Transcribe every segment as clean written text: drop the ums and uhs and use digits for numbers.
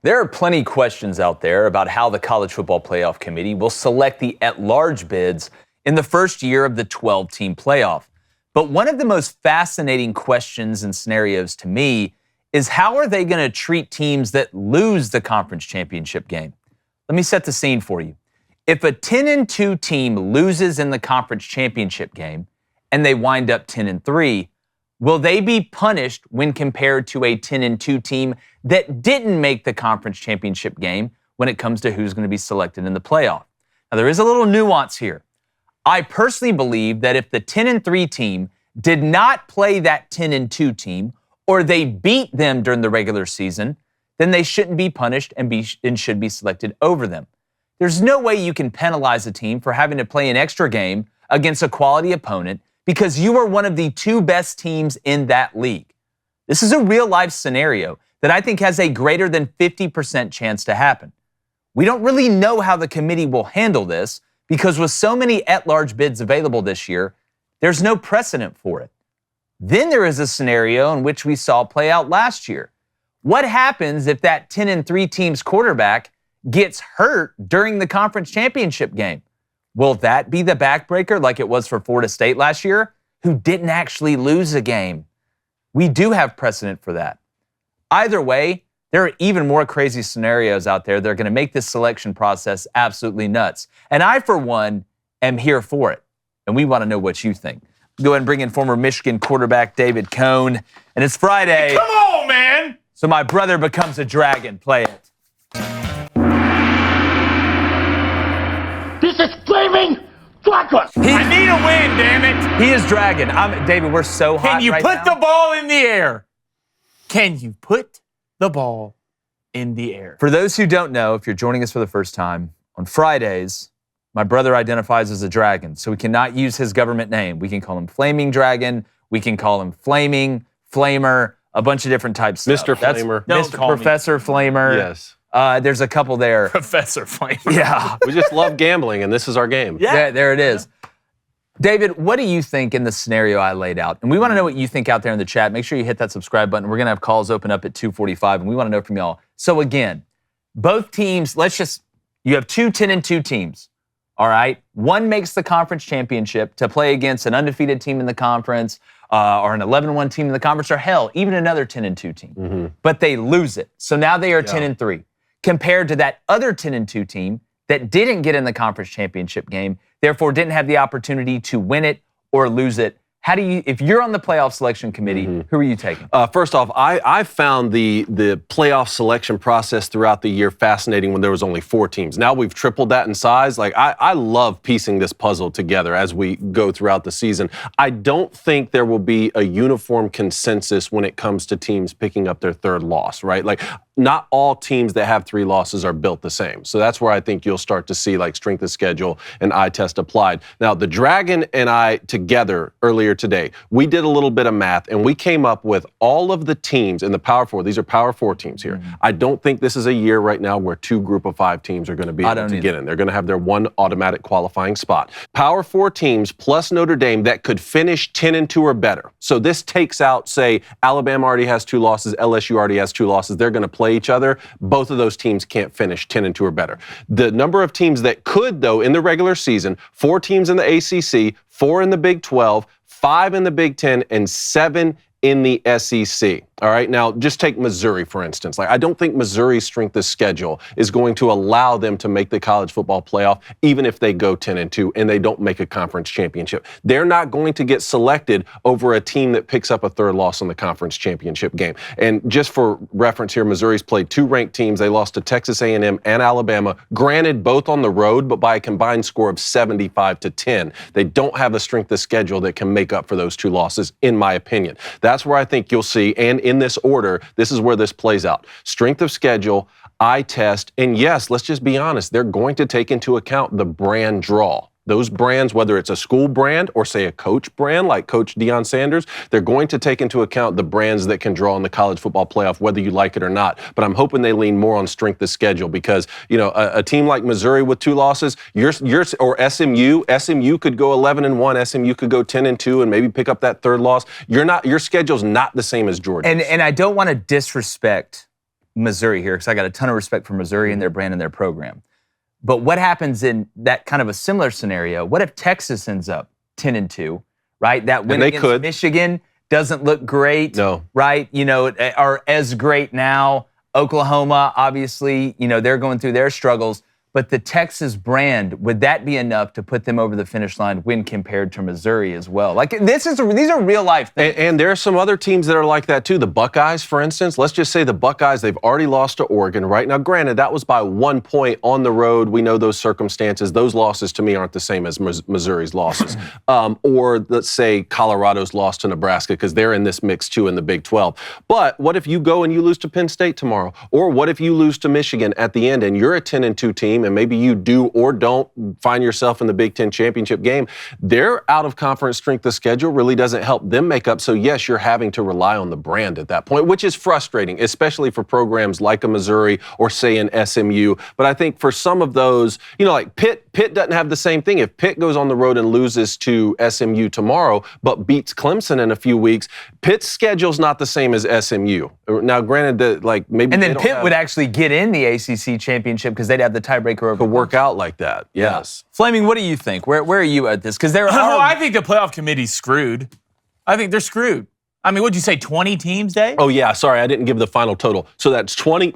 There are plenty of questions out there about how the College Football Playoff Committee will select the at-large bids in the first year of the 12-team playoff. But one of the most fascinating questions and scenarios to me is how are they going to treat teams that lose the conference championship game? Let me set the scene for you. If a 10-2 team loses in the conference championship game and they wind up 10-3, will they be punished when compared to a 10-2 team that didn't make the conference championship game when it comes to who's going to be selected in the playoff? Now, there is a little nuance here. I personally believe that if the 10-3 team did not play that 10-2 team, or they beat them during the regular season, then they shouldn't be punished and should be selected over them. There's no way you can penalize a team for having to play an extra game against a quality opponent because you are one of the two best teams in that league. This is a real-life scenario that I think has a greater than 50% chance to happen. We don't really know how the committee will handle this because with so many at-large bids available this year, there's no precedent for it. Then there is a scenario in which we saw play out last year. What happens if that 10-3 team's quarterback gets hurt during the conference championship game? Will that be the backbreaker like it was for Florida State last year, who didn't actually lose a game? We do have precedent for that. Either way, there are even more crazy scenarios out there that are going to make this selection process absolutely nuts. And I, for one, am here for it. And we want to know what you think. Go ahead and bring in former Michigan quarterback David Cone. And it's Friday. Hey, come on, man! So my brother becomes a dragon. Play it. This is flaming Flacco! I need a win, damn it! He is dragon. David, we're so hot. Can you right put now. the ball in the air? Can you put the ball in the air? For those who don't know, if you're joining us for the first time, on Fridays, my brother identifies as a dragon, so we cannot use his government name. We can call him Flaming Dragon. We can call him Flaming, Flamer, a bunch of different types. Mr. Flamer. Don't call me. Professor Flamer. Yes. There's a couple there. Professor Flamer. Yeah. We just love gambling, and this is our game. Yeah, there it is. David, what do you think in the scenario I laid out? And we want to know what you think out there in the chat. Make sure you hit that subscribe button. We're going to have calls open up at 2:45, and we want to know from y'all. So again, both teams, you have two 10-2 teams. All right. One makes the conference championship to play against an undefeated team in the conference, or an 11-1 team in the conference, or hell, even another 10-2 team. Mm-hmm. But they lose it. So now they are 10-3 compared to that other 10-2 team that didn't get in the conference championship game, therefore didn't have the opportunity to win it or lose it. How do you, if you're on the playoff selection committee, who are you taking? First off, I found the playoff selection process throughout the year fascinating when there was only 4 teams. Now we've tripled that in size. Like I love piecing this puzzle together as we go throughout the season. I don't think there will be a uniform consensus when it comes to teams picking up their third loss, right? Like not all teams that have 3 losses are built the same. So that's where I think you'll start to see like strength of schedule and eye test applied. Now the Dragon and I together earlier today, we did a little bit of math and we came up with all of the teams in the Power 4. These are Power 4 teams here. I don't think this is a year right now where 2 group of 5 teams are going to be able to get in. They're going to have their one automatic qualifying spot. Power 4 teams plus Notre Dame that could finish 10-2 or better. So this takes out, say, Alabama already has 2 losses, LSU already has 2 losses. They're going to play each other. Both of those teams can't finish 10-2 or better. The number of teams that could, though, in the regular season, 4 teams in the ACC, 4 in the Big 12, 5 in the Big 10, and 7 in the SEC. All right, now just take Missouri, for instance. Like, I don't think Missouri's strength of schedule is going to allow them to make the college football playoff, even if they go 10-2 and they don't make a conference championship. They're not going to get selected over a team that picks up a third loss in the conference championship game. And just for reference here, Missouri's played 2 ranked teams. They lost to Texas A&M and Alabama, granted both on the road, but by a combined score of 75-10. They don't have the strength of schedule that can make up for those 2 losses, in my opinion. That's where I think you'll see, and in this order, this is where this plays out. Strength of schedule, eye test, and yes, let's just be honest, they're going to take into account the brand draw. Those brands, whether it's a school brand or say a coach brand like Coach Deion Sanders, they're going to take into account the brands that can draw in the college football playoff, whether you like it or not. But I'm hoping they lean more on strength of schedule because, you know, a team like Missouri with 2 losses, or SMU could go 11-1, SMU could go 10-2 and maybe pick up that third loss. Your schedule's not the same as Georgia. And I don't want to disrespect Missouri here because I got a ton of respect for Missouri and their brand and their program. But what happens in that kind of a similar scenario? What if Texas ends up 10-2, right? That win against Michigan doesn't look great, right? Are as great now. Oklahoma, obviously, they're going through their struggles. But the Texas brand, would that be enough to put them over the finish line when compared to Missouri as well? Like, these are real life things. And there are some other teams that are like that too. The Buckeyes, for instance. Let's just say the Buckeyes, they've already lost to Oregon, right? Now, granted, that was by 1 point on the road. We know those circumstances. Those losses to me aren't the same as Missouri's losses. Or let's say Colorado's lost to Nebraska because they're in this mix too in the Big 12. But what if you go and you lose to Penn State tomorrow? Or what if you lose to Michigan at the end and you're a 10-2 team and maybe you do or don't find yourself in the Big Ten championship game? Their out-of-conference strength of schedule really doesn't help them make up. So, yes, you're having to rely on the brand at that point, which is frustrating, especially for programs like a Missouri or, say, an SMU. But I think for some of those, like Pitt doesn't have the same thing. If Pitt goes on the road and loses to SMU tomorrow but beats Clemson in a few weeks, Pitt's schedule's not the same as SMU. Now, granted, that maybe and then Pitt would actually get in the ACC championship because they'd have the tiebreaker over. Work out like that. Yes. Flaming, what do you think? Where are you at this? Because there are. I think the playoff committee's screwed. I think they're screwed. I mean, what'd you say, 20 teams, Dave? Oh, yeah. Sorry, I didn't give the final total. So that's 20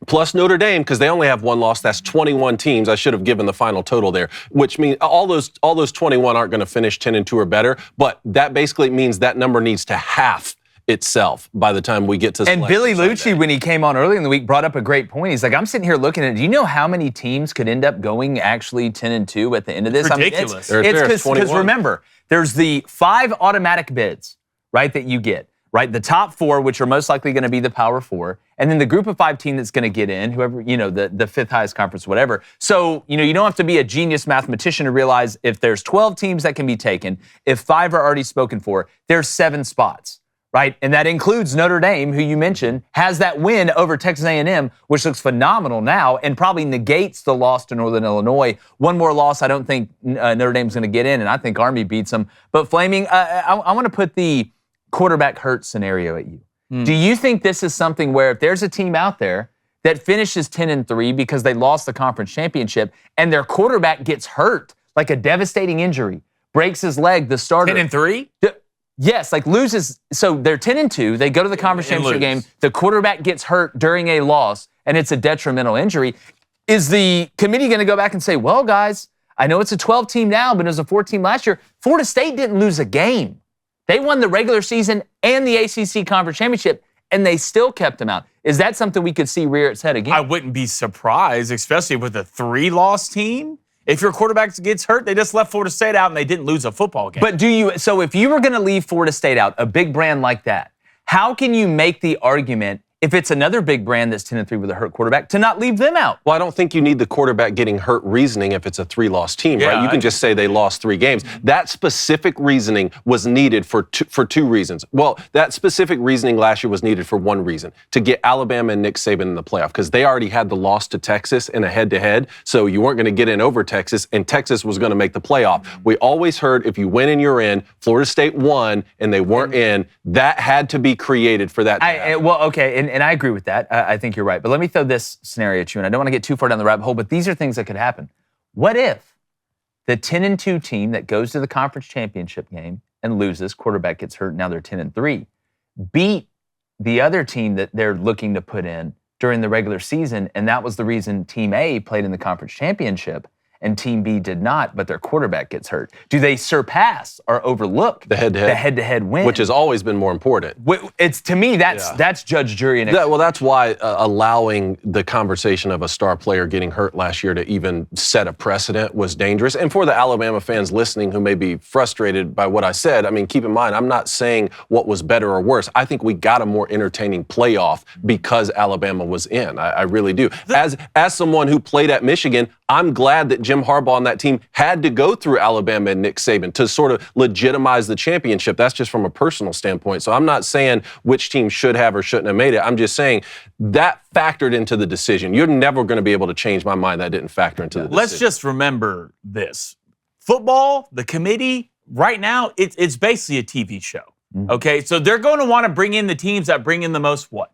plus Notre Dame, because they only have one loss. That's 21 teams. I should have given the final total there, which means all those 21 aren't going to finish 10-2 or better. But that basically means that number needs to half itself by the time we get to And Billy Lucci, when he came on early in the week, brought up a great point. He's like, I'm sitting here looking at it. Do you know how many teams could end up going actually 10-2 at the end of this? Ridiculous. It's because remember, there's the 5 automatic bids, right, that you get, right? The top 4, which are most likely going to be the Power 4, and then the group of 5 team that's going to get in, whoever, the 5th highest conference, whatever. So, you don't have to be a genius mathematician to realize if there's 12 teams that can be taken, if 5 are already spoken for, there's 7 spots. Right, and that includes Notre Dame, who you mentioned, has that win over Texas A&M, which looks phenomenal now and probably negates the loss to Northern Illinois. One more loss, I don't think Notre Dame's going to get in, and I think Army beats them. But Flaming, I want to put the quarterback hurt scenario at you. Do you think this is something where if there's a team out there that finishes 10-3 because they lost the conference championship and their quarterback gets hurt, like a devastating injury, breaks his leg, the starter. 10-3? Yes, loses. So they're 10-2. They go to the conference championship game. The quarterback gets hurt during a loss, and it's a detrimental injury. Is the committee going to go back and say, well, guys, I know it's a 12 team now, but it was a 4 team last year. Florida State didn't lose a game. They won the regular season and the ACC conference championship, and they still kept them out. Is that something we could see rear its head again? I wouldn't be surprised, especially with a 3-loss team. If your quarterback gets hurt, they just left Florida State out and they didn't lose a football game. But so if you were going to leave Florida State out, a big brand like that, how can you make the argument, if it's another big brand that's 10-3 with a hurt quarterback, to not leave them out? Well, I don't think you need the quarterback getting hurt reasoning if it's a 3-loss team, right? You can just say they lost 3 games. That specific reasoning was needed for 2 reasons. Well, that specific reasoning last year was needed for 1 reason, to get Alabama and Nick Saban in the playoff, because they already had the loss to Texas in a head-to-head, so you weren't going to get in over Texas, and Texas was going to make the playoff. We always heard if you win and you're in, Florida State won and they weren't in, that had to be created for that to happen. Well, okay, and I agree with that. I think you're right. But let me throw this scenario at you, and I don't want to get too far down the rabbit hole, but these are things that could happen. What if the 10-2 team that goes to the conference championship game and loses, quarterback gets hurt, now they're 10-3, beat the other team that they're looking to put in during the regular season, and that was the reason Team A played in the conference championship, and Team B did not, but their quarterback gets hurt? Do they surpass or overlook the head-to-head win? Which has always been more important. It's, to me, that's judge, jury, and well, that's why allowing the conversation of a star player getting hurt last year to even set a precedent was dangerous. And for the Alabama fans listening who may be frustrated by what I said, I mean, keep in mind, I'm not saying what was better or worse. I think we got a more entertaining playoff because Alabama was in. I really do. As someone who played at Michigan, I'm glad that Jim Harbaugh and that team had to go through Alabama and Nick Saban to sort of legitimize the championship. That's just from a personal standpoint. So I'm not saying which team should have or shouldn't have made it. I'm just saying that factored into the decision. You're never going to be able to change my mind that didn't factor into the decision. Let's just remember this. Football, the committee, right now, it's basically a TV show. Okay? So they're going to want to bring in the teams that bring in the most what?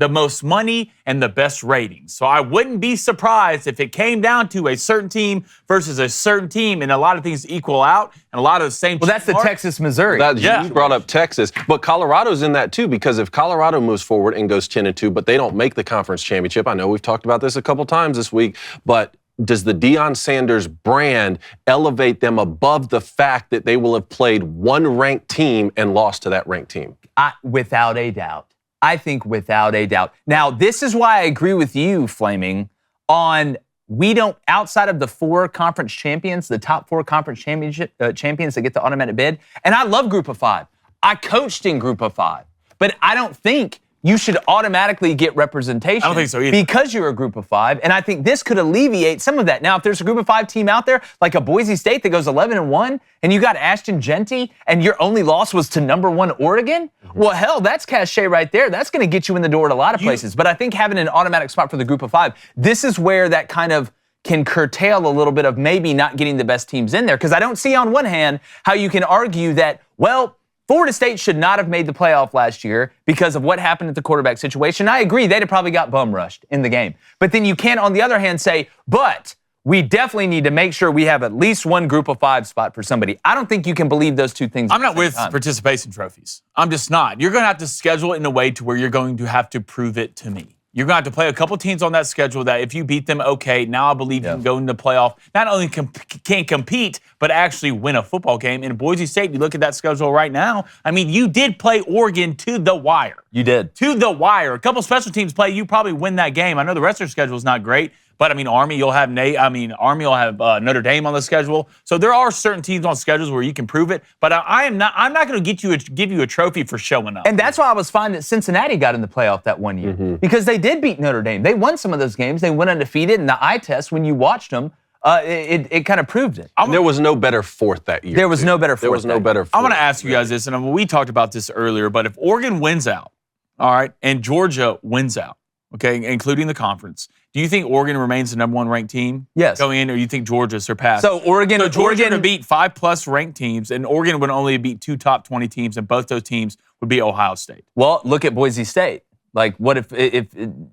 the most money, and the best ratings. So I wouldn't be surprised if it came down to a certain team versus a certain team, and a lot of things equal out, and a lot of the same. Well, that's the Texas-Missouri. You brought up Texas, but Colorado's in that too, because if Colorado moves forward and goes 10-2, but they don't make the conference championship, I know we've talked about this a couple times this week, but does the Deion Sanders brand elevate them above the fact that they will have played one ranked team and lost to that ranked team? Without a doubt. I think without a doubt. Now, this is why I agree with you, Flaming, on we don't, outside of the 4 conference champions, the top 4 conference champions that get the automatic bid, and I love Group of 5. I coached in Group of 5, but I don't think you should automatically get representation. I don't think so either. Because you're a Group of 5, and I think this could alleviate some of that. Now, if there's a Group of 5 team out there, like a Boise State that goes 11-1, and you got Ashton Genty, and your only loss was to number 1 Oregon, well, hell, that's cachet right there. That's going to get you in the door at a lot of places. But I think having an automatic spot for the Group of 5, this is where that kind of can curtail a little bit of maybe not getting the best teams in there. Because I don't see on one hand how you can argue that, well, Florida State should not have made the playoff last year because of what happened at the quarterback situation. I agree, they'd have probably got bum rushed in the game. But then you can't, on the other hand, say, but we definitely need to make sure we have at least one Group of 5 spot for somebody. I don't think you can believe those two things. I'm not with participation trophies. I'm just not. You're going to have to schedule it in a way to where you're going to have to prove it to me. You're going to have to play a couple teams on that schedule that if you beat them, okay, now I believe you can go into the playoff. Not only can compete, but actually win a football game. In Boise State, you look at that schedule right now, I mean, you did play Oregon to the wire. You did. To the wire. A couple special teams play, you probably win that game. I know the rest of their schedule is not great, but I mean, Army, you'll have Notre Dame on the schedule. So there are certain teams on schedules where you can prove it, but I'm not going to give you a trophy for showing up. And that's why I was fine that Cincinnati got in the playoff that one year, because they did beat Notre Dame. They won some of those games. They went undefeated, and the eye test, when you watched them, it kind of proved it. There was no better fourth that year. There was no better fourth. There was no better fourth. I'm going to ask you guys this, and we talked about this earlier, but if Oregon wins out, all right, and Georgia wins out, okay, including the conference, do you think Oregon remains the number 1 ranked team? Yes. Going in, or you think Georgia surpassed? So Georgia would beat 5+ ranked teams, and Oregon would only beat 2 top 20 teams, and both those teams would be Ohio State. Well, look at Boise State. Like, what if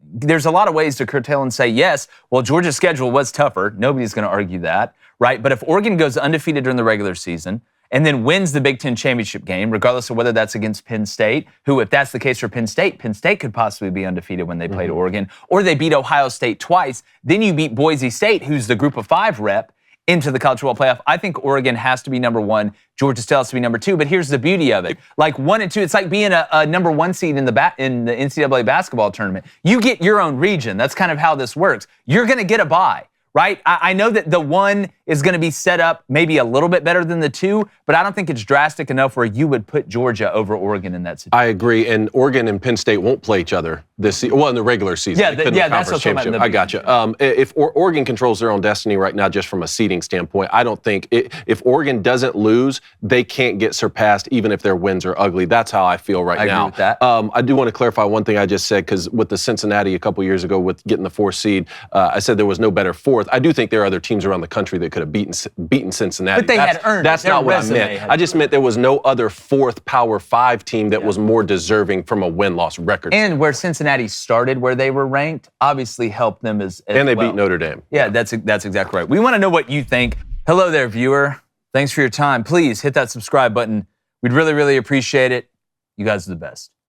there's a lot of ways to curtail and say, yes, well, Georgia's schedule was tougher. Nobody's going to argue that, right? But if Oregon goes undefeated during the regular season and then wins the Big Ten championship game, regardless of whether that's against Penn State, who, if that's the case for Penn State could possibly be undefeated when they played Oregon, or they beat Ohio State twice, then you beat Boise State, who's the Group of 5 rep, into the college football playoff. I think Oregon has to be number 1. Georgia still has to be number 2. But here's the beauty of it. Like 1 and 2, it's like being a number 1 seed in the NCAA basketball tournament. You get your own region. That's kind of how this works. You're going to get a bye, right? I know that the 1 is going to be set up maybe a little bit better than the 2, but I don't think it's drastic enough where you would put Georgia over Oregon in that situation. I agree, and Oregon and Penn State won't play each other this season. Well, in the regular season. That's what I'm I gotcha. If Oregon controls their own destiny right now, just from a seeding standpoint, I don't think if Oregon doesn't lose, they can't get surpassed, even if their wins are ugly. That's how I feel right now. I agree with that. I do want to clarify one thing I just said, because with the Cincinnati a couple years ago with getting the 4th seed, I said there was no better 4th. I do think there are other teams around the country that could have beaten Cincinnati. But they had earned That's it. not what I meant. I just meant there was no other 4th Power 5 team that was more deserving from a win-loss record. And where Cincinnati started, where they were ranked, obviously helped them as and they well. beat Notre Dame. Yeah, that's exactly right. We want to know what you think. Hello there, viewer. Thanks for your time. Please hit that subscribe button. We'd really, really appreciate it. You guys are the best.